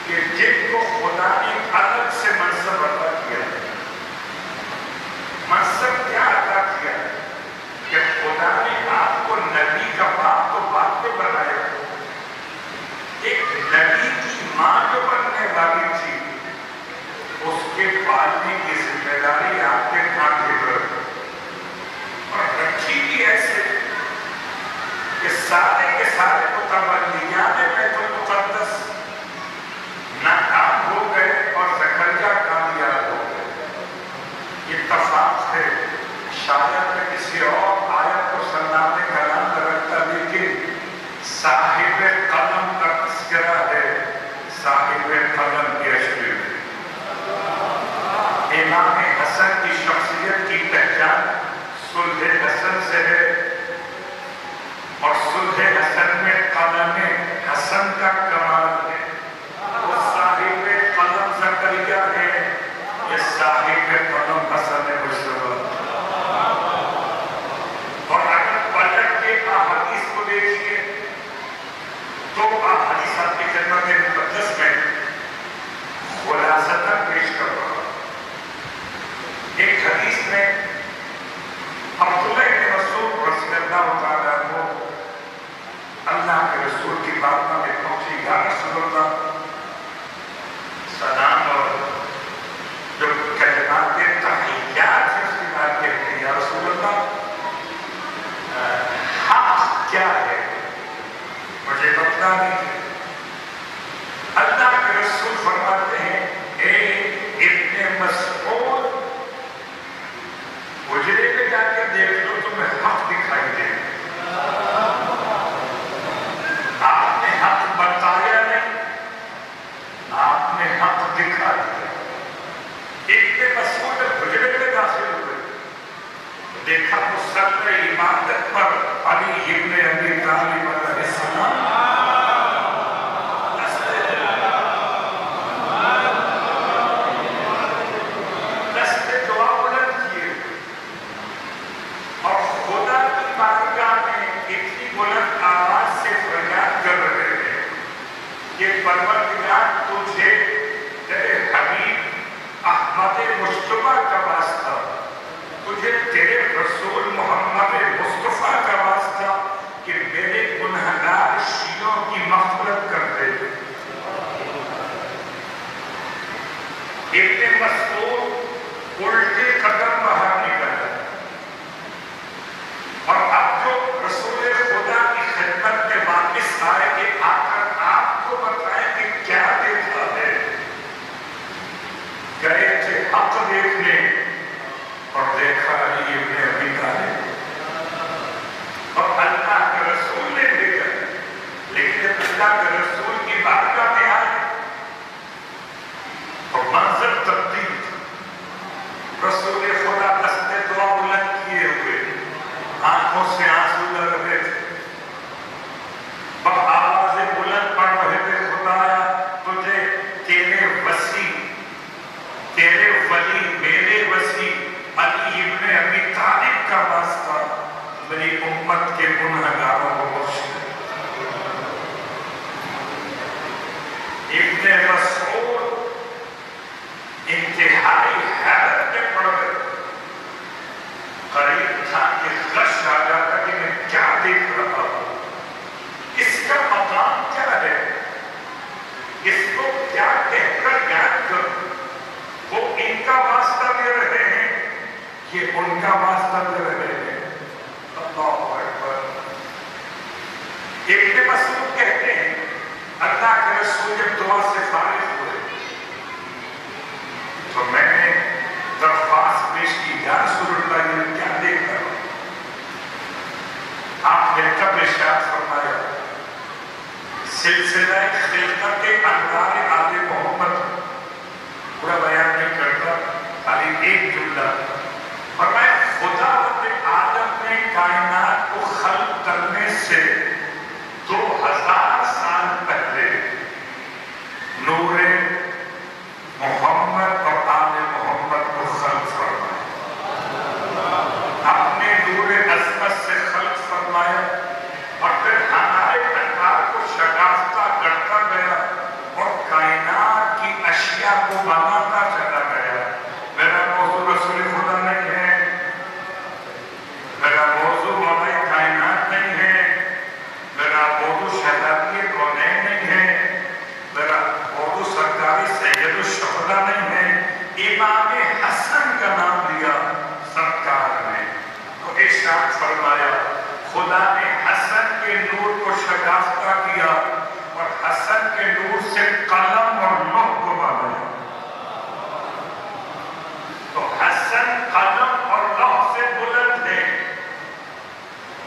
کہ جن کو خدا نے الگ سے منصب عطا کیا ہے. منصب کیا عطا کیا ہے کہ خدا نے آپ کو نبی کا باپ تو بعد میں بنایا. ایک نبی کی ماں جو بننے والی تھی اس کے پالنے کی ذمہ داری آپ کے کاندھے پر اور رکھی بھی ایسے کہ سارے کے سارے متولیان بیت المقدس ناکام ہو گئے اور زکریا کامیاب ہو گئے. یہ اتفاق ہے. شاید میں کسی اور آیت کو سنانے کا نام رکھتا لیکن صاحب قلم کا تذکرہ ہے صاحب قلم کے اشعار میں. امام حسن کی شخصیت کی پہچان صلح حسن سے ہے اور صلح حسن میں قلم حسن کا کمال ہے. وہ صاحب قلم زکریا ہے یہ صاحب قلم حسن مصطفیٰ. اور اگر پلٹ کے احادیث کو دیکھیے تو احادیث آپ کی خدمت مقدس میں خلاصتاً پیش کر رہا ہوں. ایک حدیث میں عبداللہ بن مسعود رضی اللہ تعالیٰ عنہ اللہ کے رسول کی بارگاہ میں پہنچی. یا رسول اللہ سلام اور جو کلمات تحیات ہیں اس کی بات کہتے ہیں. یا رسول اللہ حق کیا ہے مجھے بتلا دیجیے. اللہ کے رسول فرماتے ہیں اے ابن مسعود اجرے پہ جا کے دیکھ لو تمہیں حق دکھائی دے. آپ نے حق بتایا نہیں آپ نے حق دکھا دیا. ابن مسعود اجرے پہ داخل ہوئے دیکھا مسلح عبادت پر علی ابن ابی طالب علیہ السلام دستے دعا بلند کیے اور خدا کی بارگاہ میں اتنی بلند آواز سے فریاد کر رہے ہیں کہ پروردگار تجھے تیرے حبیب احمد مصطفیٰ کا واسطہ تجھے تیرے رسول محمد مصطفیٰ کا واسطہ کہ میرے گنہگار شیعوں کی مغفرت کر دے. ابن مسعود الٹے قدم باہر نکلا اور اب جو رسول خدا کی خدمت میں واپس آئے کہ آ کر آپ کو بتائیں کہ کیا دیکھا ہے. گئے تھے حق دیکھنے اور دیکھا علی ابن ابی طالب اور اللہ کے رسول نے دیکھا. لیکن اللہ کے رسول کی بارگاہ میں آئے اور منظر تبدیل. رسول خدا دستے دعا بلند کیے ہوئے آنکھوں سے آنسو لگ رہے تھے اور آوازیں بلند پڑھ رہے تھے خدایا تجھے تیرے وسیع تیرے ولی میرے وسیع علی ابن ابی طالب کا واسطہ میری امت کے گنہگاروں کو بخش دے. ابن مسعود انتہائی حیرت میں پڑ گئے. قریب تھا کہ غش آ جاتا کہ میں کیا دیکھ رہا ہوں. اس کا مقام کیا ہے اس کو کیا کہہ کر یاد کروں. وہ ان کا واسطہ دے رہے ہیں یہ ان کا واسطہ دے رہے ہیں. اللہ اکبر. ابن مسعود کہتے ہیں اللہ کے رسول جب دعا سے فارغ ہوئے تو میں نے درخواست پیش کی یا رسول اللہ یہ کیا دیکھ رہا ہوں. آپ نے کب ارشاد فرمایا سلسلہ خلقت انوار آل محمد پورا بیان نہیں کرتا خالی ایک جملہ اور میں خدا آدم نے کائنات کو خلق کرنے سے 2000 سال پہلے نور محمد اور آل محمد کو خلق فرمایا. اپنے نور عظمت سے خلق فرمایا اور پھر ہمارے انوار کو شگافتہ کرتا گیا اور اشیاء کو بناتا چلا گیا. میرا موضوع رسول خدا نہیں ہے، میرا موضوع مولا کائنات نہیں ہے، میرا موضوع شہزادی کونین نہیں ہے، میرا موضوع سرکاری سید الشہداء نہیں ہے. امام حسن کا نام لیا سرکار نے تو ارشاد فرمایا خدا نے حسن کے نور کو شگافتہ کیا اور حسن کے نور سے قلم اور لوح کو بنایا. تو حسن قلم اور لوح سے بلند ہے،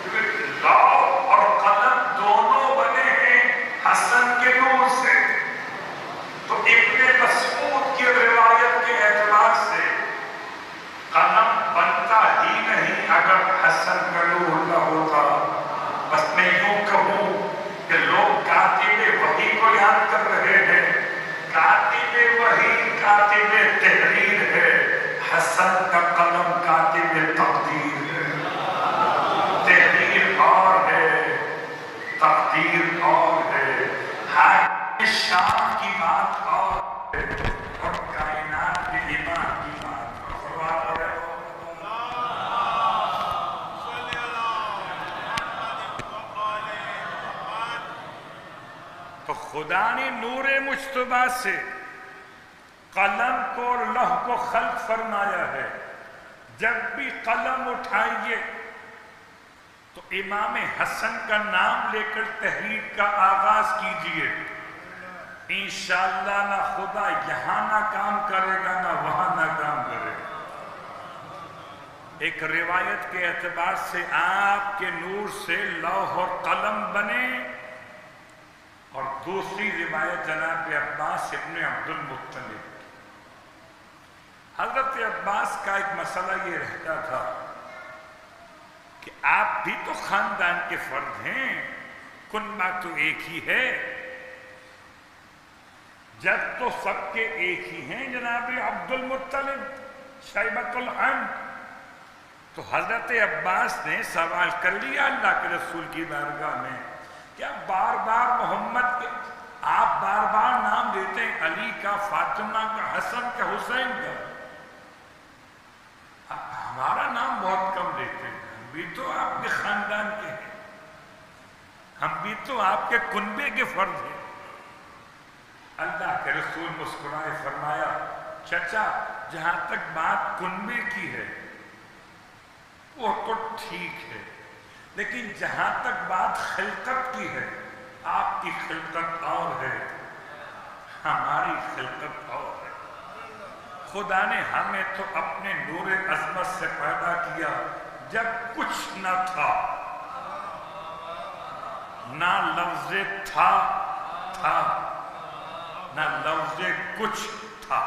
کیونکہ لوح اور قلم دونوں بنے ہیں حسن کے نور سے. تو ابن مسعود کی روایت کے اعتبار سے قلم بنتا ہی نہیں اگر حسن کا نور نہ ہوتا. بس میں یوں کہوں کہ لوگ کاتب وحی کو یاد کر رہے ہیں، کاتب وحی کاتب تحریر ہے، حسن کا قلم کاتب تقدیر ہے. تحریر اور ہے، تقدیر اور ہے، حاکم شام کی بات اور ہے اور کائنات کے امام کی بات اور ہے. تو خدا نے نور مجتبی سے قلم کو اور لوح کو خلق فرمایا ہے. جب بھی قلم اٹھائیے تو امام حسن کا نام لے کر تحریر کا آغاز کیجئے. انشاءاللہ نہ خدا یہاں نہ کام کرے گا نہ وہاں نہ کام کرے گا. ایک روایت کے اعتبار سے آپ کے نور سے لوح اور قلم بنے، اور دوسری روایت جناب عباس ابن عبد المطلب. حضرت عباس کا ایک مسئلہ یہ رہتا تھا کہ آپ بھی تو خاندان کے فرد ہیں، کنبہ تو ایک ہی ہے، جد تو سب کے ایک ہی ہیں جناب عبد المطلب شیبۃ الحمد. تو حضرت عباس نے سوال کر لیا اللہ کے رسول کی بارگاہ میں، کیا بار بار محمد کے آپ بار بار نام لیتے ہیں، علی کا، فاطمہ کا، حسن کا، حسین کا، ہمارا نام بہت کم لیتے ہیں، ہم بھی تو آپ کے خاندان کے ہیں، ہم بھی تو آپ کے کنبے کے فرد ہیں. اللہ کے رسول مسکرائے فرمایا چچا جہاں تک بات کنبے کی ہے وہ تو ٹھیک ہے، لیکن جہاں تک بات خلقت کی ہے، آپ کی خلقت اور ہے، ہماری خلقت اور ہے. خدا نے ہمیں تو اپنے نور عظمت سے پیدا کیا جب کچھ نہ تھا، نہ لفظ تھا نہ لفظ کچھ تھا.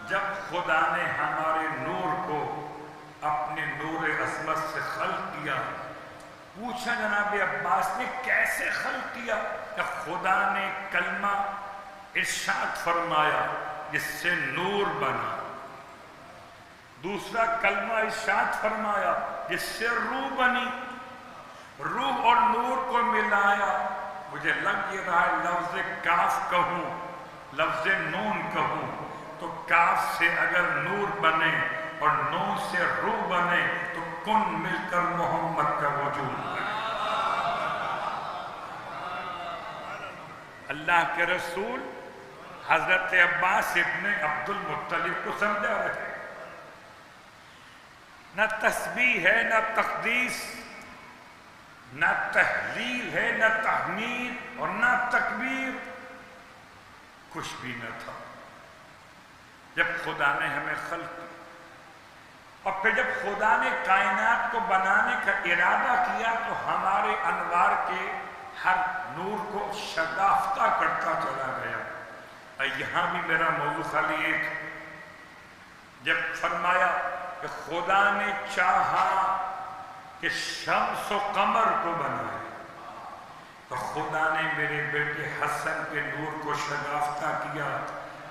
جب خدا نے ہمارے نور کو اپنے نور عظمت سے خلق کیا، پوچھا جناب عباس نے کیسے خلق کیا؟ کہ خدا نے کلمہ ارشاد فرمایا جس سے نور بنا، دوسرا کلمہ ارشاد فرمایا جس سے روح بنی، روح اور نور کو ملایا. مجھے لگ یہ رہا ہے لفظ کاف کہوں لفظ نون کہوں تو کاف سے اگر نور بنے اور نون سے روح بنے تو کن مل کر محمد کا وجود بنے. اللہ کے رسول حضرت عباس ابن عبد المطلب کو سمجھا رہے، نہ تسبیح ہے نہ تقدیس، نہ تحلیل ہے نہ تحمید اور نہ تکبیر، کچھ بھی نہ تھا. جب خدا نے ہمیں خلق کیا اور پھر جب خدا نے کائنات کو بنانے کا ارادہ کیا تو ہمارے انوار کے ہر نور کو شگافتہ کرتا چلا گیا. یہاں بھی میرا موضوع خالی ایک، جب فرمایا کہ خدا نے چاہا کہ شمس و قمر کو بنائے تو خدا نے میرے بیٹے حسن کے نور کو شگافتہ کیا،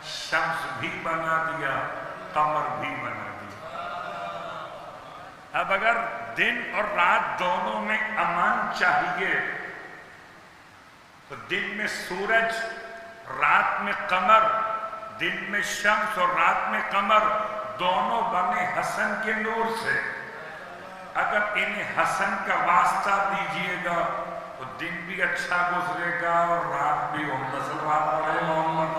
شمس بھی بنا دیا، قمر بھی بنا دیا. اب اگر دن اور رات دونوں میں امان چاہیے تو دن میں سورج، رات میں قمر، دن میں شمس اور رات میں قمر، دونوں بنے حسن کے نور سے، اگر انہیں حسن کا واسطہ دیجئے گا تو دن بھی اچھا گزرے گا اور رات بھی عمدہ صلوات پڑھے محمد۔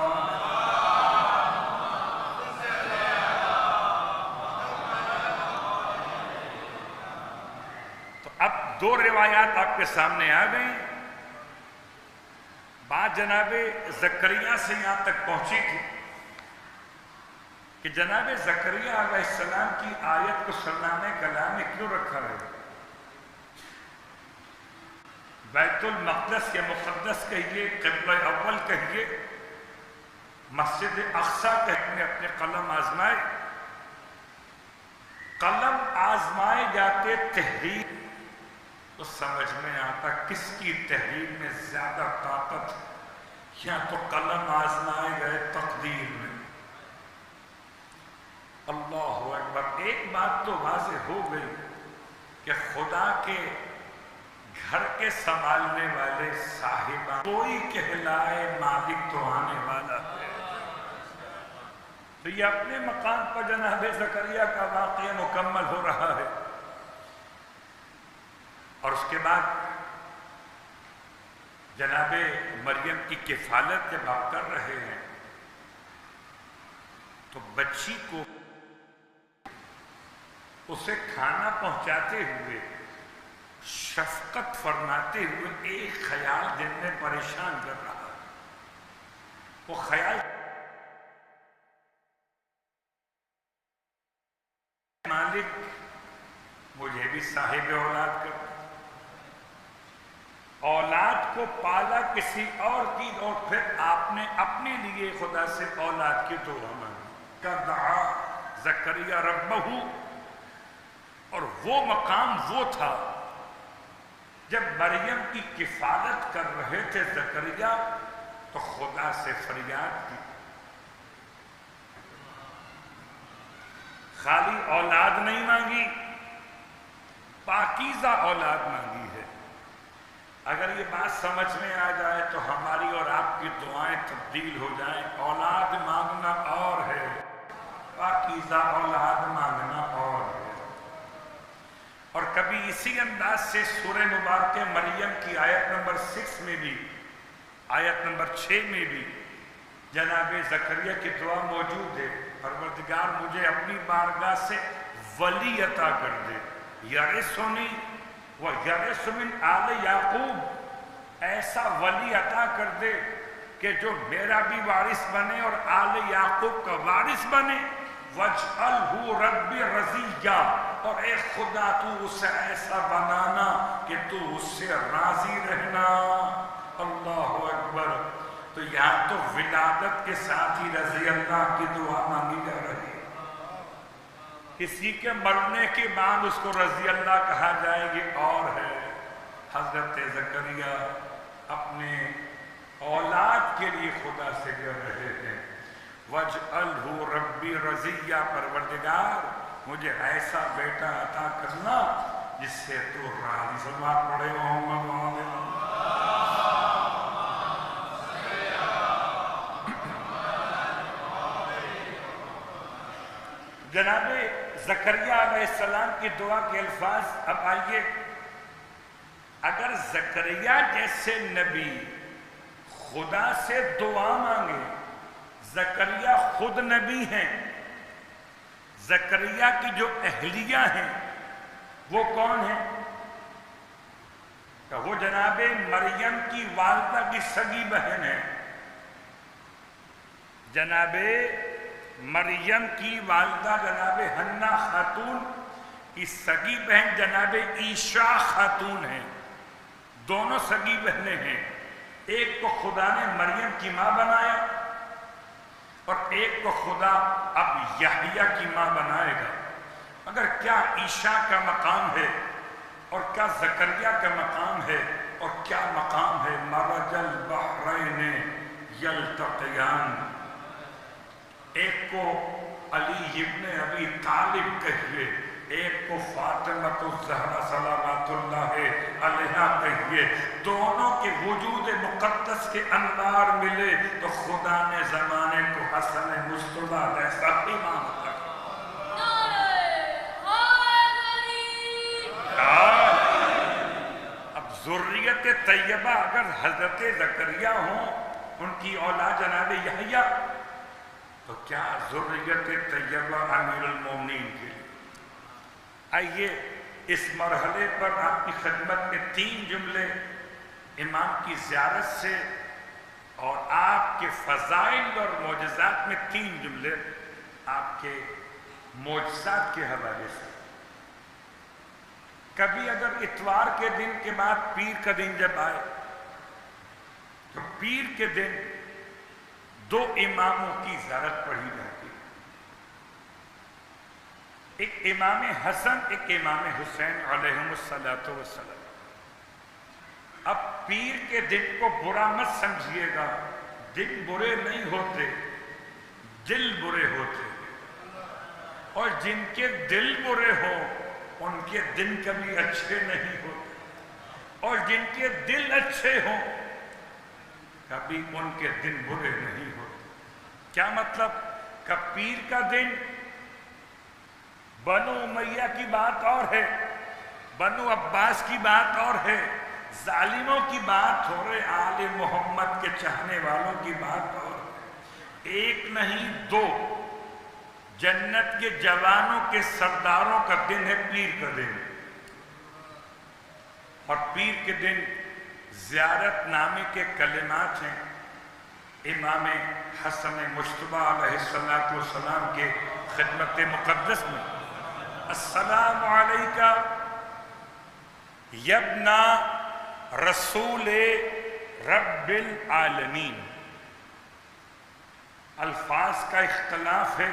تو اب دو روایات آپ کے سامنے آ گئی۔ بات جناب زکریا سے یہاں تک پہنچی تھی کہ جناب زکریا علیہ السلام کی آیت کو سرنامہ کلام میں کیوں رکھا ہے؟ بیت المقدس یا مقدس کہیے، قبلہ اول کہیے، مسجد اقصی کہنے اپنے قلم آزمائے، قلم آزمائے جاتے تحریر تو سمجھ میں آتا کس کی تحریر میں زیادہ طاقت، یا تو قلم آزمائے گئے تقدیر میں۔ اللہ اکبر۔ ایک بات تو واضح ہو گئی کہ خدا کے گھر کے سنبھالنے والے صاحبہ کوئی کہلائے مالک تو آنے والا ہے۔ تو یہ اپنے مقام پر جناب زکریا کا واقعہ مکمل ہو رہا ہے، اور اس کے بعد جناب مریم کی کفالت جب آپ کر رہے ہیں تو بچی کو اسے کھانا پہنچاتے ہوئے شفقت فرماتے ہوئے ایک خیال دل میں پریشان کر رہا ہے۔ وہ خیال مالک مجھے بھی صاحب اولاد کر، اولاد کو پالا کسی اور کی، اور پھر آپ نے اپنے لیے خدا سے اولاد کی دعا مانگی۔ دعا زکریا ربہ، اور وہ مقام وہ تھا جب مریم کی کفالت کر رہے تھے زکریا تو خدا سے فریاد کی، خالی اولاد نہیں مانگی، پاکیزہ اولاد مانگی ہے۔ اگر یہ بات سمجھ میں آ جائے تو ہماری اور آپ کی دعائیں تبدیل ہو جائیں۔ اولاد مانگنا اور ہے، پاکیزہ اولاد مانگنا اور ہے۔ اور کبھی اسی انداز سے سورہ مبارکہ مریم کی آیت نمبر 6 میں بھی، آیت نمبر 6 میں بھی جناب زکریا کی دعا موجود ہے، پروردگار مجھے اپنی بارگاہ سے ولی عطا کر دے، یرثنی ویرث من آل یعقوب، ایسا ولی عطا کر دے کہ جو میرا بھی وارث بنے اور آل یعقوب کا وارث بنے، وَاجْعَلْهُ رَبِّ رَضِيًّا، اور اے خدا تو اسے ایسا بنانا کہ تو اس سے راضی رہنا۔ اللہ اکبر۔ تو یہاں تو ولادت کے ساتھ ہی رضی اللہ کی دعا مانگی جا رہی ہے، کسی کے مرنے کے بعد اس کو رضی اللہ کہا جائے گی اور ہے۔ حضرت زکریا اپنے اولاد کے لیے خدا سے کہہ رہے ہیں وَاجْعَلْهُ رَبِّ رَضِيًّا، پروردگار مجھے ایسا بیٹا عطا کرنا جس سے تو راضی۔ صلوات پڑھے محمد وآلہ۔ جناب زکریا علیہ السلام کی دعا کے الفاظ اب آئیے۔ اگر زکریا جیسے نبی خدا سے دعا مانگے، زکریا خود نبی ہیں، زکریا کی جو اہلیہ ہیں وہ کون ہیں؟ کہ وہ جناب مریم کی والدہ کی سگی بہن ہے۔ جناب مریم کی والدہ جناب حنا خاتون کی سگی بہن جناب عیشا خاتون ہیں، دونوں سگی بہنیں ہیں۔ ایک کو خدا نے مریم کی ماں بنایا اور ایک کو خدا اب یحییٰ کی ماں بنائے گا۔ مگر کیا عیشا کا مقام ہے اور کیا زکریا کا مقام ہے اور کیا مقام ہے؟ مرج البحرین یلتقیان۔ ایک کو علی ابن ابی طالب کہیے ایک کو فاطمہ الزہرا صلوات اللہ علیہا کہیے، دونوں کے وجود مقدس کے انوار ملے تو خدا نے زمانے کو حسن مصطفیٰ جیسا امام کر اب ذریت طیبہ اگر حضرت زکریا ہوں، ان کی اولاد جناب یحییٰ، تو کیا ذریت طیبہ امیر المومنین کے لیے؟ آئیے اس مرحلے پر آپ کی خدمت میں 3 جملے امام کی زیارت سے اور آپ کے فضائل اور معجزات میں 3 جملے آپ کے معجزات کے حوالے سے۔ کبھی اگر اتوار کے دن کے بعد پیر کا دن جب آئے تو پیر کے دن 2 اماموں کی زیارت پڑھی جاتی ہے، ایک امام حسن، ایک امام حسین علیہم السلام۔ اب پیر کے دن کو برا مت سمجھیے گا، دن برے نہیں ہوتے، دل برے ہوتے، اور جن کے دل برے ہوں ان کے دن کبھی اچھے نہیں ہوتے، اور جن کے دل اچھے ہوں کبھی ان کے دن برے نہیں ہوتے۔ کیا مطلب؟ کہ پیر کا دن بنو امیہ کی بات اور ہے، بنو عباس کی بات اور ہے، ظالموں کی بات ہو رہے، آل محمد کے چاہنے والوں کی بات اور ہے۔ ایک نہیں 2 جنت کے جوانوں کے سرداروں کا دن ہے پیر کا دن، اور پیر کے دن زیارت نامے کے کلمات ہیں امام حسن مجتبیٰ علیہ السلام کے خدمت مقدس میں: السلام علیکہ یبن رسول رب العالمین۔ الفاظ کا اختلاف ہے،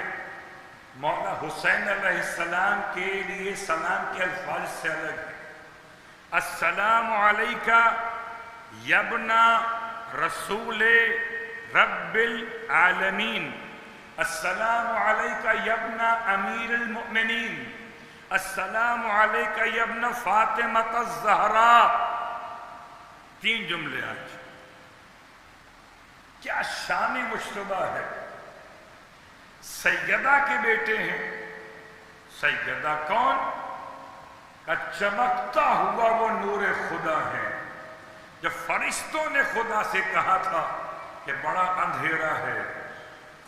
مولا حسین علیہ السلام کے لیے سلام کے الفاظ سے الگ ہے۔ السلام علیکہ یبن رسول رب العالمین، السلام علیکہ یبن امیر المؤمنین، السلام علیکہ یبن فاطمہ الزہرا۔ 3 جملے آج، کیا شان مجتبیٰ ہے۔ سیدہ کے بیٹے ہیں، سیدہ کون؟ کہ چمکتا ہوا وہ نور خدا ہے۔ جب فرشتوں نے خدا سے کہا تھا کہ بڑا اندھیرا ہے،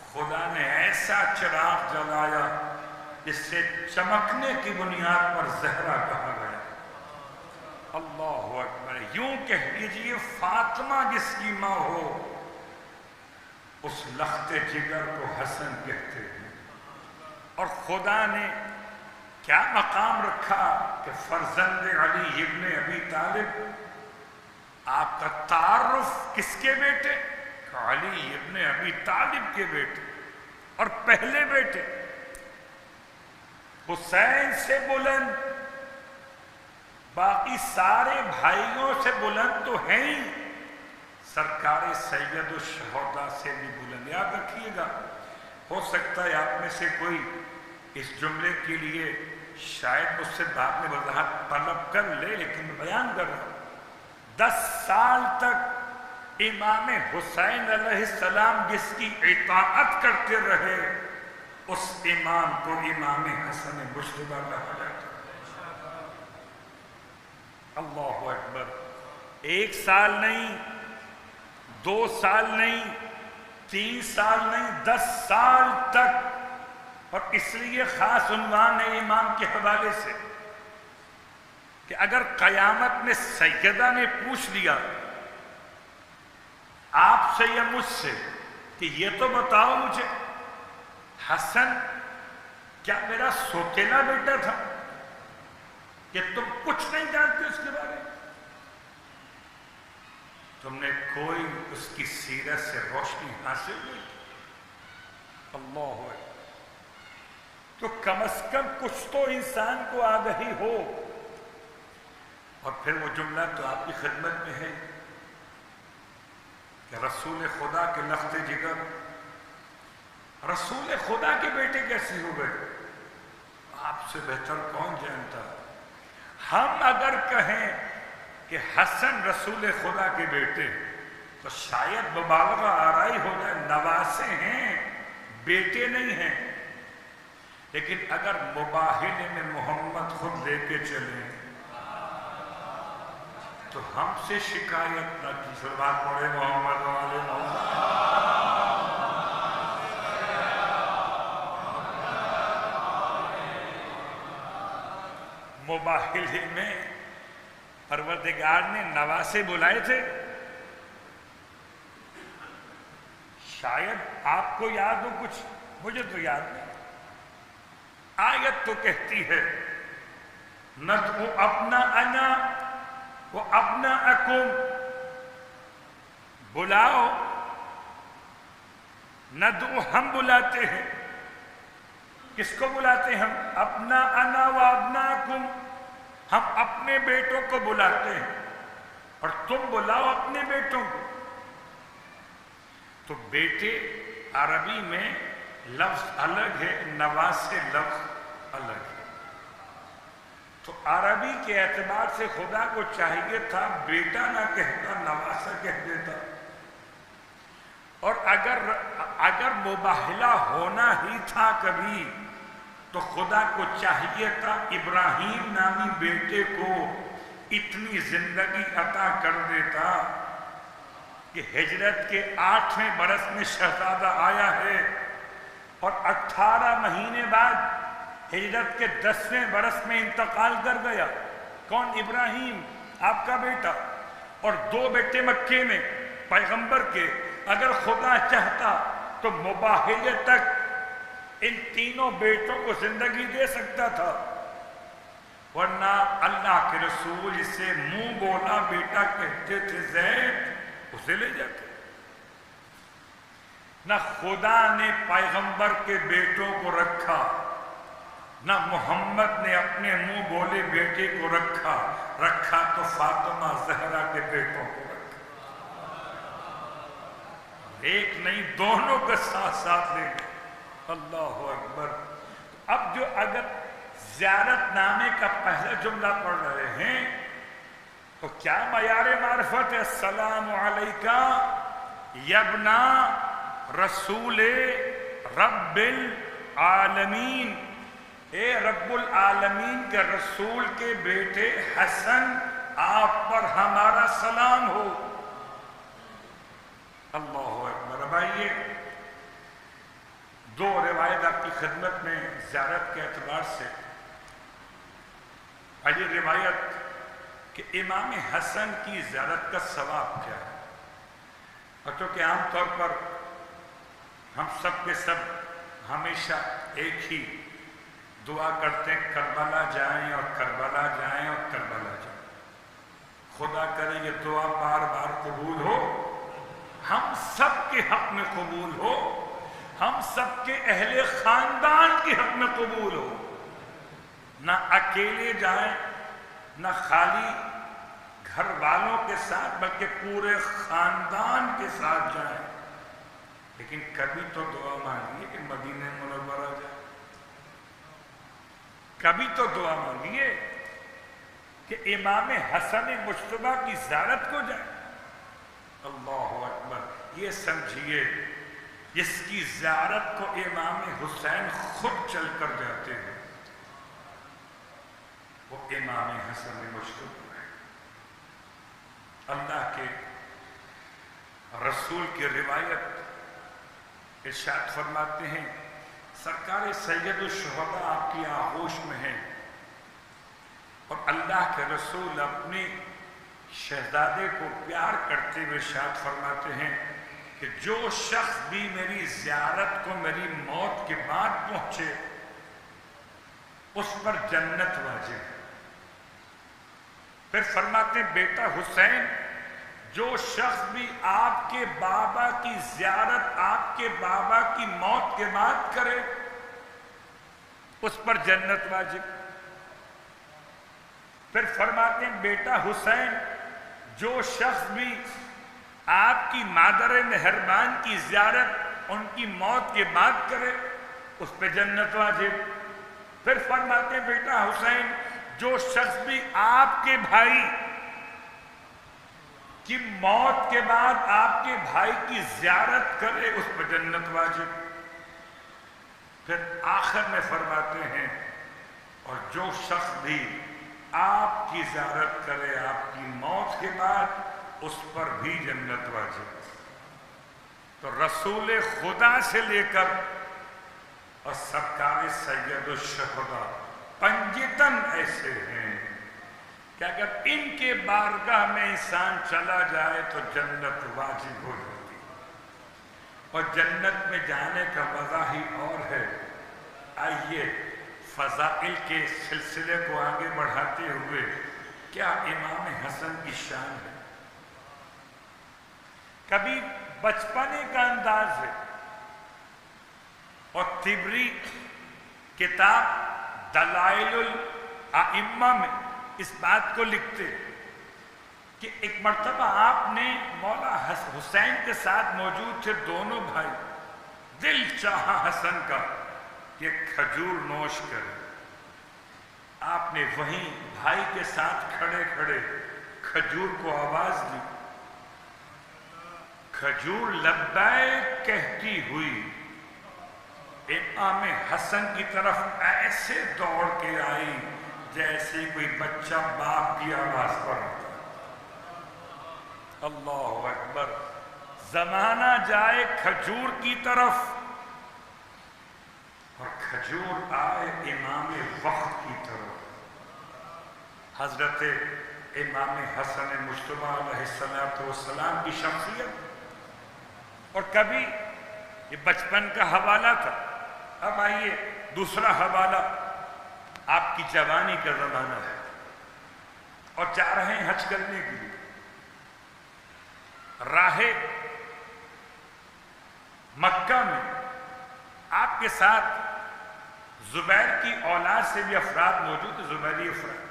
خدا نے ایسا چراغ جلایا جس سے چمکنے کی بنیاد پر زہرا کہا گیا۔ اللہ اکبر۔ یوں کہہ لیجیے فاطمہ جس کی ماں ہو، اس لخت جگر کو حسن کہتے ہیں۔ اور خدا نے کیا مقام رکھا کہ فرزند علی ابن ابی طالب، آپ کا تعارف کس کے بیٹے؟ علی ابن ابی طالب کے بیٹے، اور پہلے بیٹے حسین سے بلند، باقی سارے بھائیوں سے بلند تو ہیں ہی، سرکار سید الشہداء سے بھی بلند۔ یاد رکھیے گا، ہو سکتا ہے آپ میں سے کوئی اس جملے کے لیے شاید مجھ سے بعد میں وضاحت طلب کر لے، لیکن میں بیان کر رہا ہوں۔ 10 سال تک امام حسین علیہ السلام جس کی اطاعت کرتے رہے، اس امام کو امام حسن مجتبیٰ کہا جاتا ہے۔ اللہ اکبر۔ 1 سال نہیں، 2 سال نہیں، 3 سال نہیں، 10 سال تک۔ اور اس لیے خاص عنوان ہے امام کے حوالے سے کہ اگر قیامت میں سیدہ نے پوچھ لیا آپ سے یا مجھ سے کہ یہ تو بتاؤ مجھے، حسن کیا میرا سوتیلا بیٹا تھا کہ تم کچھ نہیں جانتے اس کے بارے میں؟ تم نے کوئی اس کی سیرت سے روشنی حاصل نہیں کی؟ اللہ ہے۔ تو کم از کم کچھ تو انسان کو آگہی ہو۔ اور پھر وہ جملہ تو آپ کی خدمت میں ہے کہ رسول خدا کے لخت جگر، رسول خدا کے بیٹے کیسے ہو گئے؟ آپ سے بہتر کون جانتا؟ ہم اگر کہیں کہ حسن رسول خدا کے بیٹے تو شاید مبالغہ آرائی ہو جائے، نواسے ہیں، بیٹے نہیں ہیں. لیکن اگر مباہلے میں محمد خود لے کے چلیں تو ہم سے شکایت نہ کی. سلوات پڑھے محمد والے محمد. مباہلے میں پروردگار نے نواسے بلائے تھے. شاید آپ کو یاد ہو کچھ، مجھے تو یاد نہیں. آیت تو کہتی ہے ندعو ابناءنا و ابناءکم، بلاؤ. ندعو ہم بلاتے ہیں. کس کو بلاتے ہیں ہم؟ ابناءنا و ابناءکم، ہم اپنے بیٹوں کو بلاتے ہیں اور تم بلاؤ اپنے بیٹوں کو. تو بیٹے عربی میں لفظ الگ ہے، نواسے لفظ الگ ہے. تو عربی کے اعتبار سے خدا کو چاہیے تھا بیٹا نہ کہتا، نواسا کہہ دیتا. اور اگر مباہلہ ہونا ہی تھا کبھی تو خدا کو چاہیے تھا ابراہیم نامی بیٹے کو اتنی زندگی عطا کر دیتا کہ ہجرت کے 8ویں برس میں شہزادہ آیا ہے اور 18 مہینے بعد ہجرت کے 10ویں برس میں انتقال کر گیا. کون؟ ابراہیم، آپ کا بیٹا. اور 2 بیٹے مکے میں پیغمبر کے. اگر خدا چاہتا تو مباہلے تک ان تینوں بیٹوں کو زندگی دے سکتا تھا، ورنہ اللہ کے رسول اسے منہ بولا بیٹا کہتے تھے زید، اسے لے جاتے. نہ خدا نے پیغمبر کے بیٹوں کو رکھا، نہ محمد نے اپنے منہ بولے بیٹے کو رکھا تو فاطمہ زہرا کے بیٹوں کو رکھا. ایک نہیں، دونوں کے ساتھ ساتھ لے گئے. اللہ اکبر. اب جو اگر زیارت نامے کا پہلا جملہ پڑھ رہے ہیں تو کیا معیار معرفت ہے؟ السلام علیکہ یبنا رسول رب العالمین، اے رب العالمین کے رسول کے بیٹے حسن، آپ پر ہمارا سلام ہو. اللہ اکبر. اب آئیے 2 روایت آپ کی خدمت میں زیارت کے اعتبار سے. آئیے روایت کہ امام حسن کی زیارت کا ثواب کیا ہے. اور چونکہ عام طور پر ہم سب کے سب ہمیشہ ایک ہی دعا کرتے ہیں، کربلا جائیں اور کربلا جائیں اور کربلا جائیں. خدا کرے یہ دعا بار بار قبول ہو، ہم سب کے حق میں قبول ہو، ہم سب کے اہل خاندان کے حق میں قبول ہو. نہ اکیلے جائیں، نہ خالی گھر والوں کے ساتھ، بلکہ پورے خاندان کے ساتھ جائیں. لیکن کبھی تو دعا مانگیے کہ مدینہ منورہ جائیں. کبھی تو دعا مانگیے کہ امام حسن مجتبیٰ کی زیارت کو جائیں. اللہ اکبر. یہ سمجھیے جس کی زیارت کو امام حسین خود چل کر جاتے ہیں وہ امام حسن مجتبیٰ ہے. اللہ کے رسول کی روایت ارشاد فرماتے ہیں، سرکار سید الشہداء آپ کی آغوش میں ہیں اور اللہ کے رسول اپنے شہزادے کو پیار کرتے ہوئے ارشاد فرماتے ہیں کہ جو شخص بھی میری زیارت کو میری موت کے بعد پہنچے اس پر جنت واجب ہے. پھر فرماتے ہیں بیٹا حسین، جو شخص بھی آپ کے بابا کی زیارت آپ کے بابا کی موت کے بعد کرے اس پر جنت واجب. پھر فرماتے ہیں بیٹا حسین، جو شخص بھی آپ کی مادر مہربان کی زیارت ان کی موت کے بعد کرے اس پہ جنت واجب. پھر فرماتے ہیں بیٹا حسین جو شخص بھی آپ کے بھائی کی موت کے بعد آپ کے بھائی کی زیارت کرے اس پر جنت واجب. پھر آخر میں فرماتے ہیں اور جو شخص بھی آپ کی زیارت کرے آپ کی موت کے بعد اس پر بھی جنت واجب. تو رسول خدا سے لے کر اور سرکار سید الشہداء پنجتن ایسے ہیں کہ اگر ان کے بارگاہ میں انسان چلا جائے تو جنت واجب ہو جاتی. اور جنت میں جانے کا مزہ ہی اور ہے. آئیے فضائل کے سلسلے کو آگے بڑھاتے ہوئے کیا امام حسن کی شان ہے. کبھی بچپنے کا انداز ہے اور طبری کتاب دلائل الائمہ میں اس بات کو لکھتے کہ ایک مرتبہ آپ نے مولا حسین کے ساتھ موجود تھے دونوں بھائی. دل چاہا حسن کا کہ کھجور نوش کرے. آپ نے وہیں بھائی کے ساتھ کھڑے کھڑے کھجور کو آواز دی. کھجور لبیک کہتی ہوئی امام حسن کی طرف ایسے دوڑ کے آئی جیسے کوئی بچہ باپ کی آواز پر ہوتا. اللہ اکبر. زمانہ جائے کھجور کی طرف اور کھجور آئے امام وقت کی طرف. حضرت امام حسن مجتبی علیہ السلام کی شخصیت. اور کبھی یہ بچپن کا حوالہ تھا. اب آئیے دوسرا حوالہ. آپ کی جوانی کا زمانہ ہے اور جا رہے ہیں حج کرنے کے لیے. راہ مکہ میں آپ کے ساتھ زبیر کی اولاد سے بھی افراد موجود ہیں. زبیری افراد.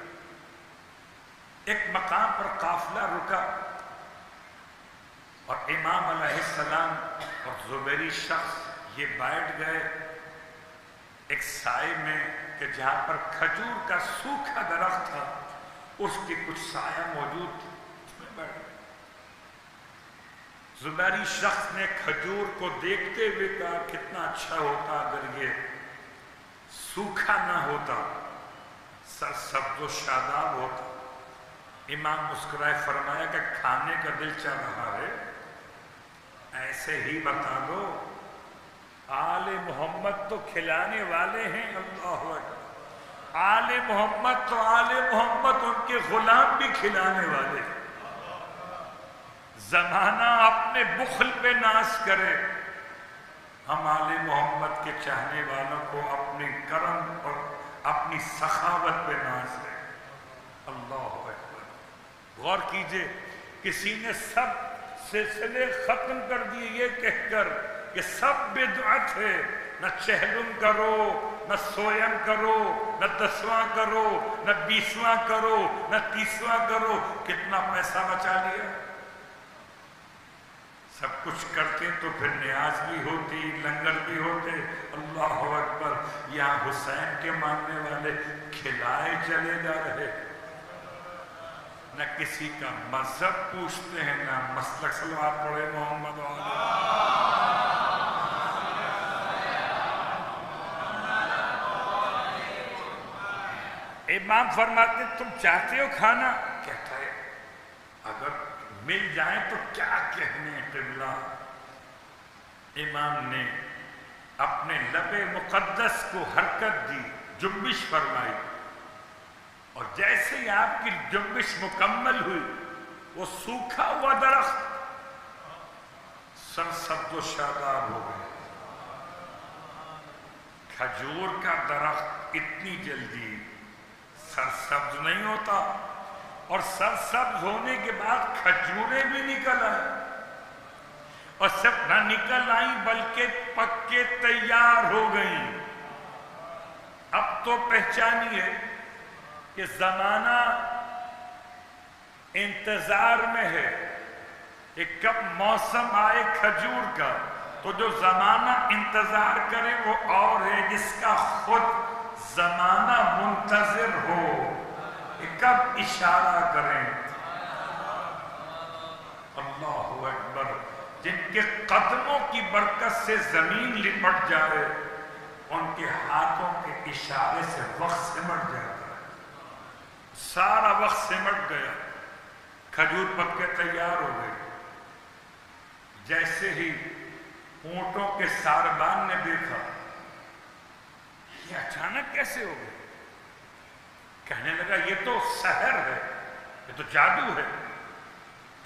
ایک مقام پر قافلہ رکا اور امام علیہ السلام اور زبیری شخص یہ بیٹھ گئے ایک سائے میں کہ جہاں پر کھجور کا سوکھا درخت تھا اس کی کچھ سایہ موجود تھی. اس میں بیٹھ گئے. زبیری شخص نے کھجور کو دیکھتے ہوئے کہا کتنا اچھا ہوتا اگر یہ سوکھا نہ ہوتا, سرسبز و شاداب ہوتا. امام مسکرائے فرمایا کہ کھانے کا دل چاہ رہا ہے ایسے ہی بتا دو. آل محمد تو کھلانے والے ہیں. اللہ اکبر. آل محمد تو آل محمد ان کے غلام بھی کھلانے والے ہیں. زمانہ اپنے بخل پہ ناز کرے, ہم آل محمد کے چاہنے والوں کو اپنے کرم اور اپنی سخاوت پہ ناز کریں. اللہ اکبر. غور کیجئے کسی نے سب سلسلے ختم کر دیے یہ کہہ کر کہ سب بدعت ہے. نہ چہلم کرو, نہ سویم کرو, نہ 10واں کرو, نہ 20واں کرو, نہ 30واں کرو. کتنا پیسہ بچا لیا. سب کچھ کرتے تو پھر نیاز بھی ہوتی, لنگر بھی ہوتے. اللہ اکبر. یہاں حسین کے ماننے والے کھلائے چلے جا رہے, نہ کسی کا مذہب پوچھتے ہیں نہ مسلک. صلوات پڑھے محمد امام فرماتے تم چاہتے ہو کھانا؟ کہتا ہے اگر مل جائیں تو کیا کہنے قبلہ. امام نے اپنے لب مقدس کو حرکت دی, جنبش فرمائی, اور جیسے ہی آپ کی جنبش مکمل ہوئی وہ سوکھا ہوا درخت سرسبز و شاداب ہو گئے. کھجور کا درخت اتنی جلدی سرسبز نہیں ہوتا, اور سرسبز ہونے کے بعد کھجوریں بھی نکل آئیں, اور صرف نہ نکل آئیں بلکہ پک کے تیار ہو گئیں. اب تو پہچانیے کہ زمانہ انتظار میں ہے کہ کب موسم آئے کھجور کا. تو جو زمانہ انتظار کرے وہ اور ہے جس کا خود زمانہ منتظر ہو کہ کب اشارہ کریں. اللہ اکبر. جن کے قدموں کی برکت سے زمین لپٹ جائے ان کے ہاتھوں کے اشارے سے وقت سمٹ جاتا ہے. سارا وقت سمٹ گیا. کھجور پک کے تیار ہو گئے. جیسے ہی اونٹوں کے ساربان نے دیکھا یہ اچانک کیسے ہو گئے, کہنے لگا یہ تو سحر ہے, یہ تو جادو ہے.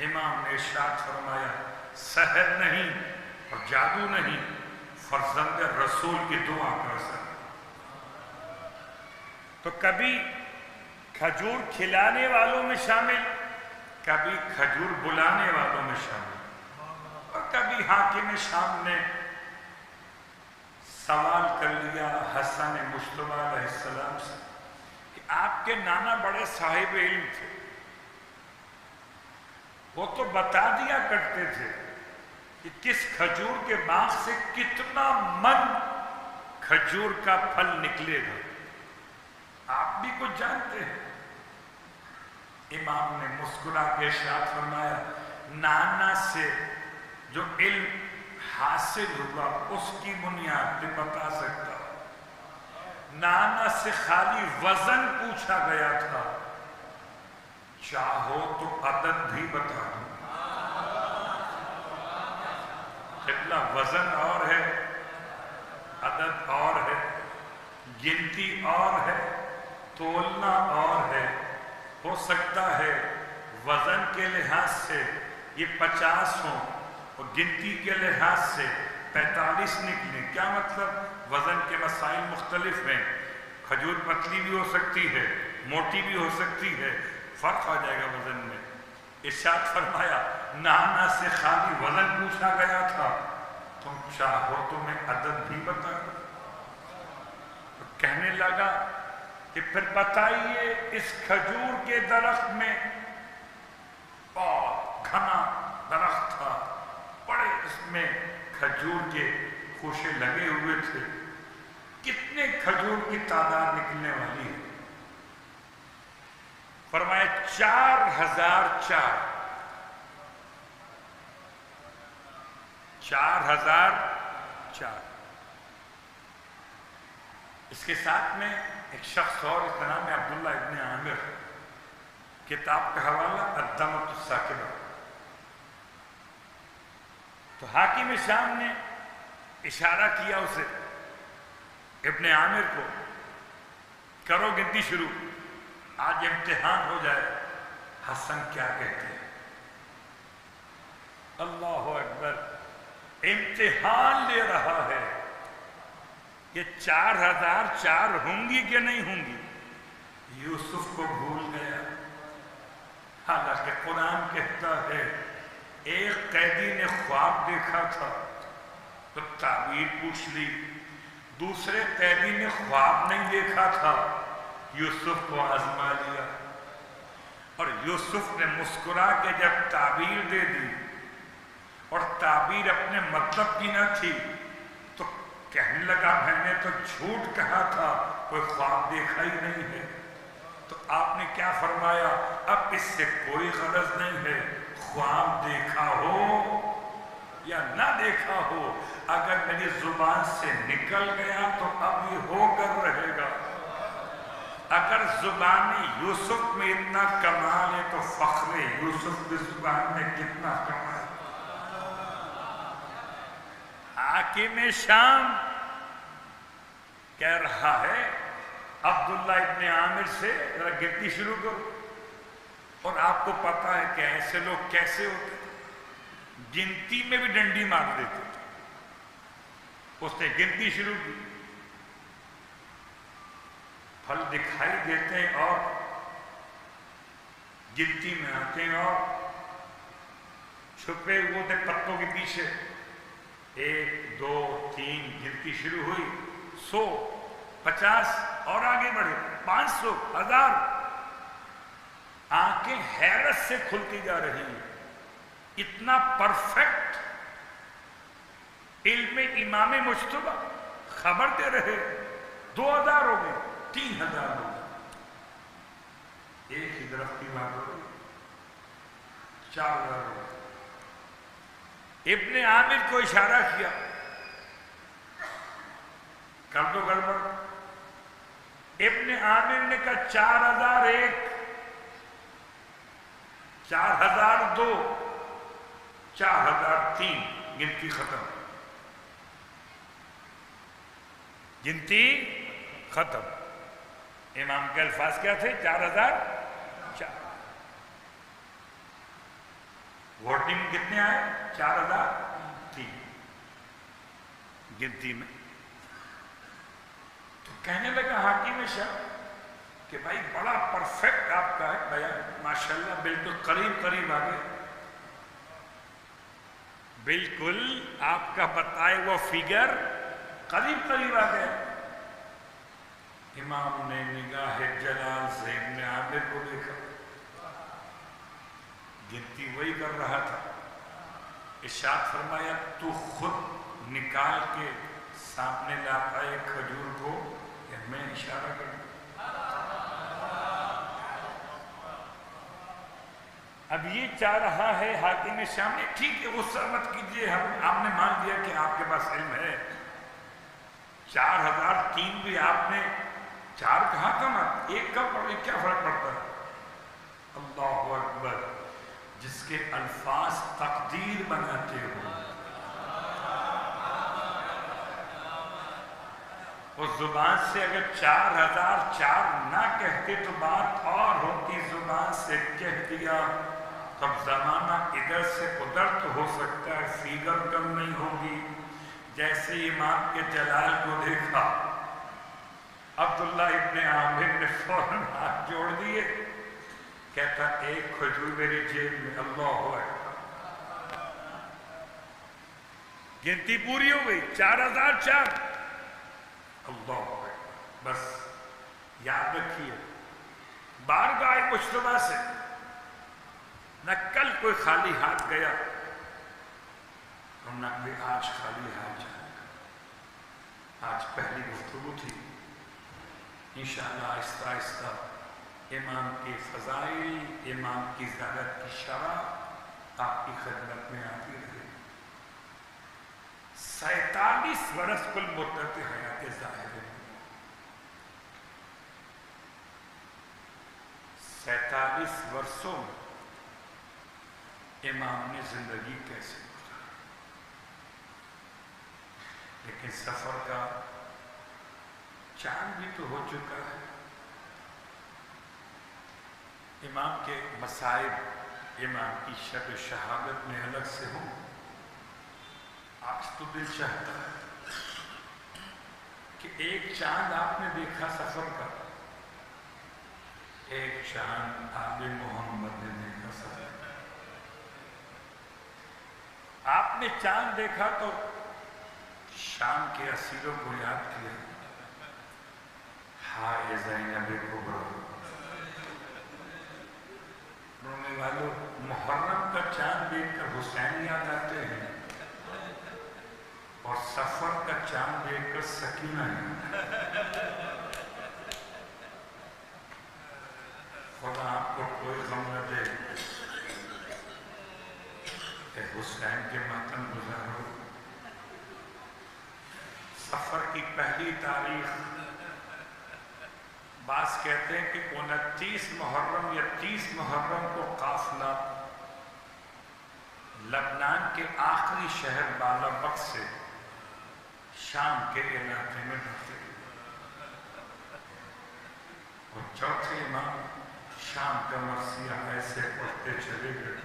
امام نے ارشاد فرمایا سحر نہیں اور جادو نہیں, فرزند رسول کی دعا کا اثر. تو کبھی کھجور کھلانے والوں میں شامل, کبھی کھجور بلانے والوں میں شامل. اور کبھی حاکم شام نے سوال کر لیا حسن مجتبیٰ علیہ السلام سے کہ آپ کے نانا بڑے صاحب علم تھے, وہ تو بتا دیا کرتے تھے کہ کس کھجور کے باغ سے کتنا من کھجور کا پھل نکلے گا, آپ بھی کچھ جانتے ہیں. امام نے مسکرا کے ارشاد فرمایا نانا سے جو علم حاصل ہوا اس کی بنیاد پہ بتا سکتا. نانا سے خالی وزن پوچھا گیا تھا, چاہو تو عدد بھی بتا دوں. کتنا وزن اور ہے, عدد اور ہے, گنتی اور ہے, تولنا اور ہے. ہو سکتا ہے وزن کے لحاظ سے یہ 50 ہوں اور گنتی کے لحاظ سے 45 نکلیں. کیا مطلب؟ وزن کے مسائل مختلف ہیں. کھجور پتلی بھی ہو سکتی ہے, موٹی بھی ہو سکتی ہے, فرق آ جائے گا وزن میں. ارشاد فرمایا نانا سے خالی وزن پوچھا گیا تھا, تم چاہو تو میں عدد بھی بتا دوں. کہنے لگا کہ پھر بتائیے اس کھجور کے درخت میں, بہت گھنا درخت تھا, بڑے اس میں کھجور کے خوشے لگے ہوئے تھے, کتنے کھجور کی تعداد نکلنے والی ہے؟ فرمایا 4004. 4004. اس کے ساتھ میں ایک شخص اور, اس کا نام ہے عبداللہ ابن عامر. کتاب کا حوالہ الدمۃ الساکبہ. تو حاکم شام نے اشارہ کیا اسے, ابن عامر کو, کرو گنتی شروع, آج امتحان ہو جائے حسن کیا کہتے ہیں. اللہ اکبر. امتحان لے رہا ہے یہ 4004 ہوں گی کہ نہیں ہوں گی. یوسف کو بھول گیا. حالانکہ قرآن کہتا ہے ایک قیدی نے خواب دیکھا تھا تو تعبیر پوچھ لی, دوسرے قیدی نے خواب نہیں دیکھا تھا, یوسف کو آزما لیا. اور یوسف نے مسکرا کے جب تعبیر دے دی اور تعبیر اپنے مطلب کی نہ تھی تو کہنے لگا میں نے تو جھوٹ کہا تھا, کوئی خواب دیکھا ہی نہیں ہے. تو آپ نے کیا فرمایا, اب اس سے کوئی غرض نہیں ہے, خواب دیکھا ہو یا نہ دیکھا ہو, اگر میری زبان سے نکل گیا تو اب یہ ہو کر رہے گا. اگر زبان یوسف میں اتنا کمال ہے تو فخر یوسف کی زبان میں کتنا کمال. حاکم شام کہہ رہا ہے عبداللہ ابن عامر سے ذرا گنتی شروع کرو. اور آپ کو پتا ہے کہ ایسے لوگ کیسے ہوتے تھے, گنتی میں بھی ڈنڈی مار دیتے تھے. اس نے گنتی شروع کی, پھل دکھائی دیتے ہیں اور گنتی میں آتے ہیں اور چھپے ہوئے تھے پتوں کے پیچھے. 1 2 3 گنتی شروع ہوئی, 100 50 اور آگے بڑھے 500 1000. آنکھیں حیرت سے کھلتی جا رہی ہیں. اتنا پرفیکٹ علم امام مجتبیٰ خبر دے رہے. 2000 ہو گئے, 3000 لوگ ایک ہی درخت کی بات ہو رہی، 4000 لوگ۔ ابن عامر کو اشارہ کیا، کر دو گڑبڑ۔ ابن عامر نے کہا 4001، 4002، 4003، گنتی ختم، گنتی ختم۔ امام کے الفاظ کیا تھے؟ 4004۔ ووٹنگ کتنے آئے؟ 4003 گنتی میں۔ تو کہنے لگا حاکم شاہ کہ بھائی بڑا پرفیکٹ آپ کا ہے بیان، ماشاءاللہ بالکل قریب قریب آ گئے، بالکل آپ کا بتائے وہ فگر قریب قریب آ گئے۔ امام نے نگاہ جلال سے ابن عامر کو دیکھا، گنتی وہی کر رہا تھا، ارشاد فرمایا تو خود نکال کے سامنے لاتا ہے کھجور کو یا میں اشارہ کروں؟ اب یہ چاہ رہا ہے حاکم شام نے، ٹھیک ہے غصہ مت کیجئے، آپ نے مان لیا کہ آپ کے پاس علم ہے، 4003 بھی آپ نے 4 کہا تھا نا، ایک کا پڑھے کیا فرق پڑتا ہے؟ اللہ اکبر، جس کے الفاظ تقدیر بناتے ہو، اس زبان سے اگر 4004 نہ کہتے تو بات اور ہوتی، زبان سے کہہ دیا تب زمانہ ادھر سے ادھر تو ہو سکتا ہے، فیگر کم نہیں ہوگی۔ جیسے امام کے جلال کو دیکھا، عبداللہ ابن عامر نے فوراً ہاتھ جوڑ دیے، کہتا ایک کھجور میری جیب میں، اللہ اکبر، گنتی پوری ہو گئی، 4004۔ اللہ اکبر، بس یاد رکھیے بارگاہ مجتبیٰ سے نہ کل کوئی خالی ہاتھ گیا اور نہ کوئی آج خالی ہاتھ جائے گا۔ آج پہلی گفتگو تھی، انشاءاللہ آہستہ آہستہ امام کے فضائل، امام کی زیارت کی شرح آپ کی خدمت میں آتی رہے۔ 47 برس کل مدت حیات ظاہر ہے، 47 برسوں میں امام نے زندگی کیسے گزاری، لیکن سفر کا چاند بھی تو ہو چکا ہے۔ امام کے مصائب امام کی شب شہادت میں الگ سے ہوں، آج تو دل چاہتا ہے کہ ایک چاند آپ نے دیکھا سفر کا، ایک چاند آل محمد نے دیکھا سفر کا۔ آپ نے چاند دیکھا تو شام کے اسیروں کو یاد کیا، ہائے زینب کبریٰ۔ رونے والوں، محرم کا چاند دیکھ کر حسین یاد آتے ہیں اور سفر کا چاند دیکھ کر سکینہ یاد آتے ہیں۔ خدا آپ کو کوئی غم نہ دے کہ حسین کے ماتم گزارو۔ سفر کی پہلی تاریخ، بعض کہتے ہیں کہ 29 محرم یا 30 محرم کو قافلہ لبنان کے آخری شہر بالابک سے شام کے علاقے میں ڈھلتے، اور چوتھے امام شام کا مرثیہ ایسے پڑھتے چلے گئے۔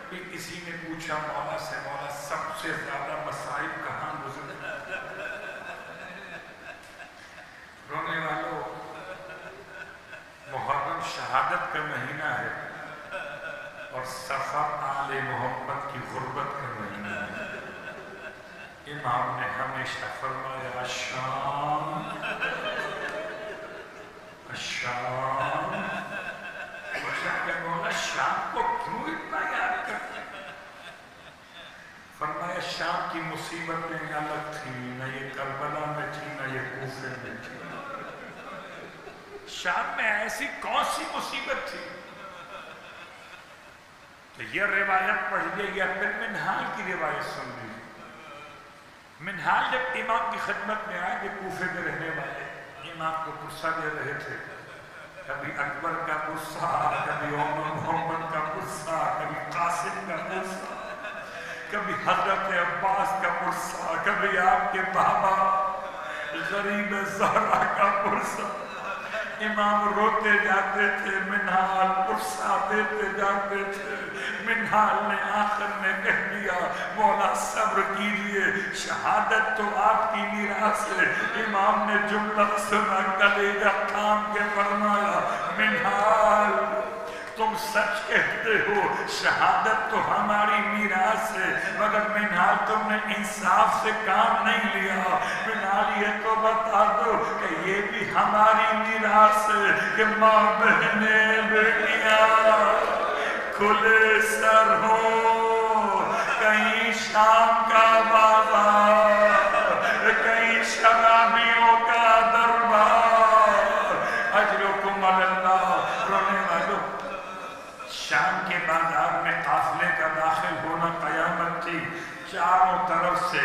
بھی کسی نے پوچھا مولا سے، مولا سب سے زیادہ مصائب کہاں گزرے؟ رونے والوں، محرم شہادت کا مہینہ ہے اور سفر آل محمد کی غربت کا مہینہ ہے۔ امام نے ہمیشہ فرمایا شام شام، مولا شام کو کیوں اتنا یاد کرتے؟ فرمایا شام کی مصیبتیں الگ تھی، نہ یہ کربلا میں تھی نہ یہ کوفے میں تھی۔ شام میں ایسی کون سی مصیبت تھی کہ یہ روایت پڑھیے یا پھر منہال کی روایت سن لیجیے. منہال جب امام کی خدمت میں آئے کہ کوفے میں رہنے والے امام کو غصہ دے رہے تھے، کبھی اکبر کا غصہ، کبھی عمر محمد کا غصہ، کبھی قاسم کا غصہ، کبھی حضرت عباس کا غصہ، کبھی آپ کے بابا غریب زہرا کا غصہ. امام روتے جاتے تھے، منہال غصہ دیتے جاتے تھے. منہال نے آخر میں کہہ دیا مولا صبر کیجئے، شہادت تو آپ کی میراث ہے. امام نے جملہ سنا، کلیجہ تھام کے فرمایا منہال تم سچ کہتے ہو، شہادت تو ہماری میراث ہے، مگر منہال تم نے انصاف سے کام نہیں لیا. منہال یہ تو بتا دو کہ یہ بھی ہماری میراث ہے کہ ماں بہنیں بیٹیاں کھلے سر ہو، کہیں شام کا بازار، کہیں شرابیوں کا دربار. اجرکم اللہ. رونے والوں، شام کے بازار میں قافلے کا داخل ہونا قیامت تھی. چاروں طرف سے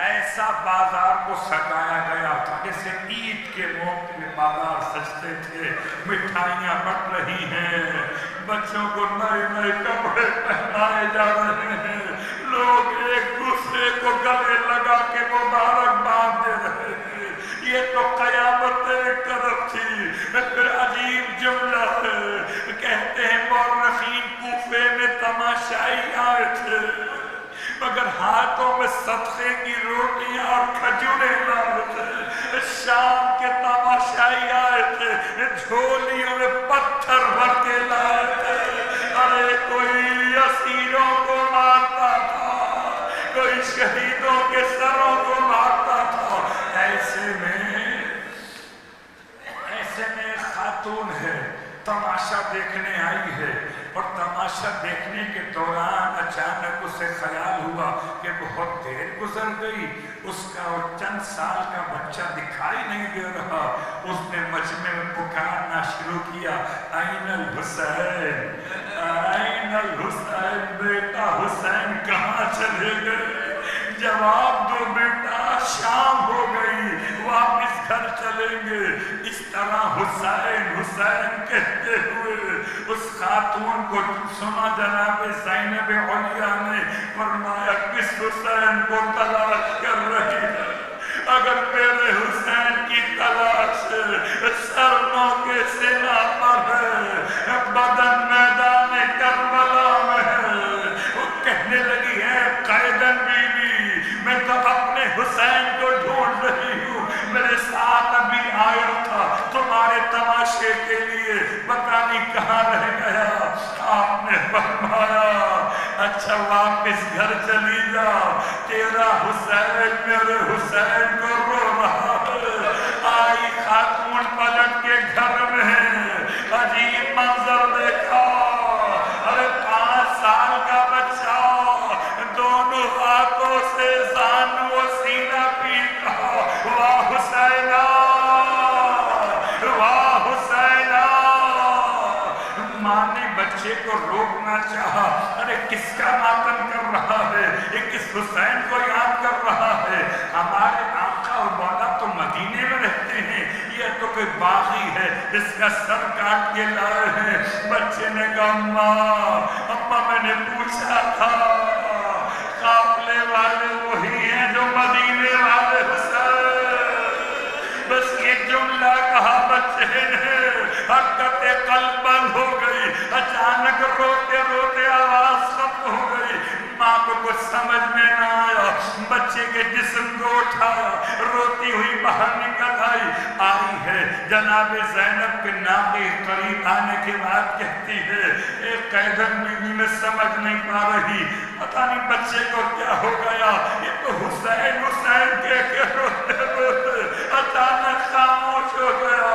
ایسا بازار کو سجایا گیا تھا جیسے عید کے موقع میں بازار سجتے تھے. مٹھائیاں بٹ رہی ہیں، بچوں کو نئے نئے کپڑے پہنائے جا رہے ہیں، لوگ ایک دوسرے کو گلے لگا کے مبارکباد دے رہے ہیں. یہ تو قیامت ایک طرف تھی. پھر عجیب جملہ ہے، کہتے ہیں مورخین کوفے میں تماشائی آئے تھے مگر ہاتھوں میں صدقے کی روٹیاں اور کھجوریں لائے تھے. شام کے تماشائی آئے تھے، جھولیوں میں پتھر بھر کے لائے تھے. ارے کوئی اسیروں کو مارتا تھا، کوئی شہیدوں کے سروں کو مارتا تھا. ایسے میں خاتون ہے، تماشا دیکھنے آئی ہے، اور تماشا دیکھنے کے دوران اچانک اسے خیال ہوا کہ بہت دیر گزر گئی، اس کا وہ چند سال کا بچہ دکھائی نہیں دے رہا. اس نے مجمع میں پکارنا شروع کیا، این الحسین، این الحسین، بیٹا حسین کہاں چلے گئے؟ جواب دو بیٹا، شام ہو گئی، واپس گھر چلیں گے. اس طرح حسین حسین کہتے ہوئے اس خاتون کو سنا جناب زینب علیہ نے. فرمایا کس حسین کو تلاش کر رہی ہے؟ اگر میرے حسین کی تلاش سرنوں کے سینہ پر ہے، بدن میدان کربلا میں ہے. وہ کہنے لگی ہے قیدن بیوی، میں تو اپنے حسین کو ڈھونڈ رہی ہوں، میرے ساتھ ابھی آیا تھا تمہارے تماشے کے لیے، پتہ نہیں کہاں رہ گیا. آپ نے فرمایا اچھا واپس گھر چلی جا، تیرا حسین میرے حسین کو رو رہا ہے. آئی خاتون پلٹ کے گھر میں، عجیب منظر دیکھا. ارے 5 سال کا بچہ دونوں ہاتھوں سے زانو و سینہ پیٹ رہا. واہ حسینہ، واہ حسینہ. ماں نے بچے کو روکنا چاہا. ارے کس کا ماتم کر رہا ہے؟ یہ کس حسین کو یاد کر رہا ہے؟ ہمارے آقا اور مولا تو مدینے میں رہتے ہیں، یہ تو کوئی باغی ہے، اس کا سر کاٹ کے لائے ہیں. بچے نے کہا اماں میں نے پوچھا تھا، قافلے والے وہی ہیں جو مدینے والے حسین. بس یہ جملہ کہا بچے نے، حرکت قلب بند ہو گئی. اچانک روتے روتے آواز ختم ہو گئی. ماں کو کچھ سمجھ میں نہ آیا، بچے کے جسم کو اٹھایا، روتی ہوئی باہر نکل آئی ہے. جناب زینب کے ناقے قریب آنے کے بعد کہتی ہے ایک قیدن بیوی میں سمجھ نہیں پا رہی، پتہ نہیں بچے کو کیا ہو گیا. یہ تو حسین حسین کہہ کے روتے روتے اچانک خاموش ہو گیا.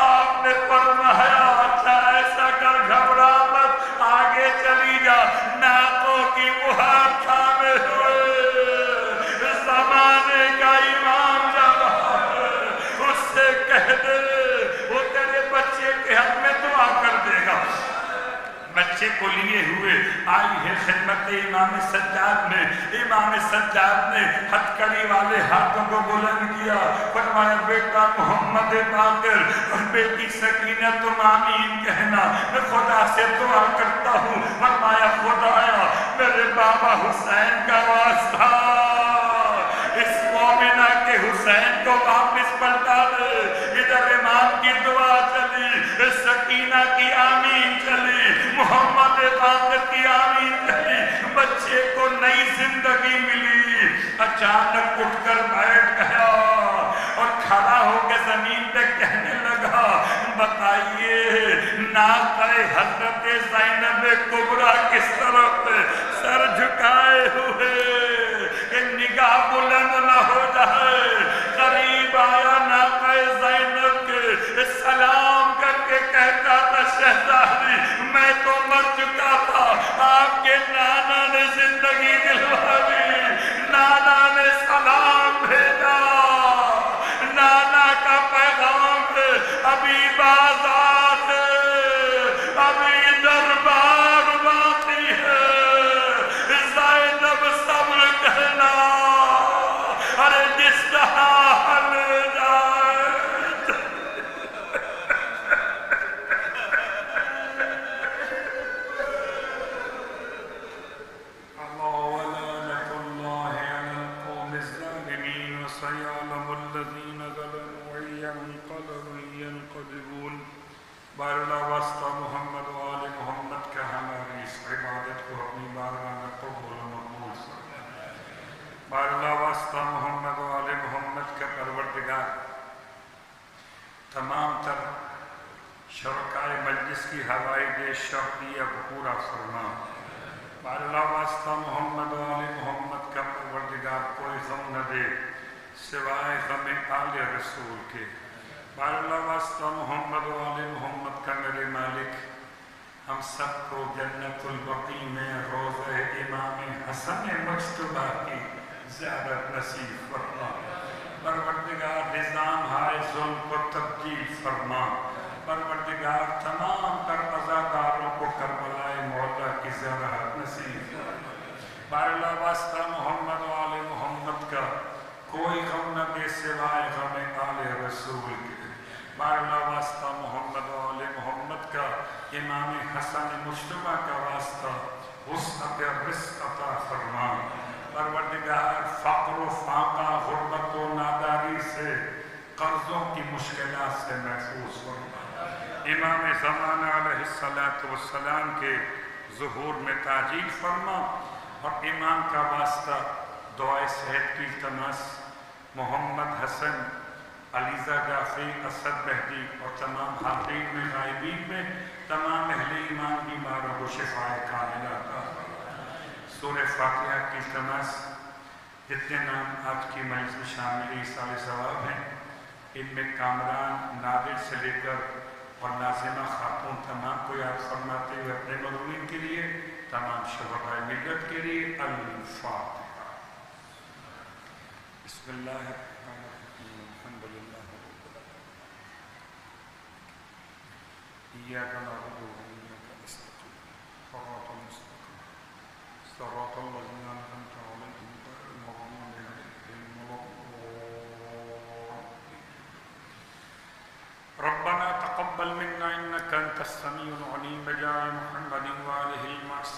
آپ نے فرمایا اچھا ایسا کر، گھبرا مت، آگے چلی جا. ناقوں کی مہر تھامے ہوئے زمانے کا امام جا رہا ہے، اس سے کہہ دے وہ تیرے بچے کو لیے ہوئے آئی ہے خدمت امام سجاد میں. امام سجاد نے ہتھکڑی والے ہاتھوں کو بلند کیا، فرمایا بیٹا محمد باقر اور بیٹی سکینہ تم آمین کہنا، میں خدا سے دعا کرتا ہوں. فرمایا خدایا میرے بابا حسین کا واسطہ اس مومنہ کے حسین کو واپس پلٹا دے. ادھر امام کی دعا چلی، سکینہ کی آمین چلی، محمد باقر کی آمین چلی، بچے کو نئی زندگی ملی. اچانک اٹھ کر بیٹھ گیا اور کھڑا ہو کے زمین پہ کہنے لگا بتائیے ناقہ حضرت زینب کبریٰ کس طرف سر جھکائے ہوئے کہ نگاہ بلند نہ ہو جائے. قریب آیا ناقہ زینب کے، سلام کر کے کہتا تھا شہزادی میں تو مر چکا تھا، آپ کے نانا نے زندگی دلوا دی. نانا نے سلام بھیجا، نانا کا پیغام ہے ابھی بازار ابھی دربار باقی ہے. زینب صبر کرنا، ارے جس طرح لے جائے. اللہ ولعنۃ اللہ علی القوم الظالمین وسیعلم الذین ظلموا ينقلبون. بارنا واسطہ محمد و آل محمد کا ہماری اس عبادت کو اپنی بارگاہ میں قبول و مقبول فرمائے. بارنا واسطہ محمد و آل محمد کا پروردگار تمام تر شرکائے مجلس کی ہوائی شرطیہ کو پورا فرما. بارنا واسطہ محمد و آل محمد کا پروردگار کوئی غم نہ دے سوائے غم آل رسول کے. بارنا واسطہ محمد و آل محمد کا میرے مالک ہم سب کو جنت البقیع میں روضہ امام حسن مجتبیٰ کی زیارت نصیب فرما. پروردگار نظام ہائے ظلم کو تبدیل فرما. پروردگار تمام تر عزاداروں کو کربلائے مولا کی زیارت نصیب فرما. بارنا واسطہ محمد و آل محمد کا کوئی غم نہ دے سوائے غم آل رسول کے. بارنا واسطہ محمد و آل محمد کا امام حسن مجتبیٰ کا واسطہ وسعت رزق عطا فرما. پروردگار فقر و فاقہ غربت و ناداری سے قرضوں کی مشکلات سے محفوظ فرما. امام زمانہ علیہ السلام کے ظہور میں تاجیل فرما. اور امام کا واسطہ دعائے صحت کی التماس محمد حسن علیزہ جعفری اسد مہدی اور تمام حاضرین میں غائبین میں تمام اہل ایمان بیماروں کو شفائے کاملہ عطا فرما. سورہ فاتحہ کی التماس جتنے نام آج کی مجلس میں شامل ایصال ثواب ہیں ان میں کامران نادر سے لے کر اور ناظمہ خاتون تمام کو یاد فرماتے ہوئے اپنے مظلومین کے لیے تمام شہدائے ملت کے لیے الفاتحہ. بسم اللہ الرحمن الرحیم الحمد للہ رب العالمین ایاک نعبد و ایاک نستعین صراط المستقیم صراط الذین انعمت علیہم غیر المغضوب علیہم ولا الضالین. ربنا تقبل منا انك انت السميع العليم بجاه محمد وآله المعصومين.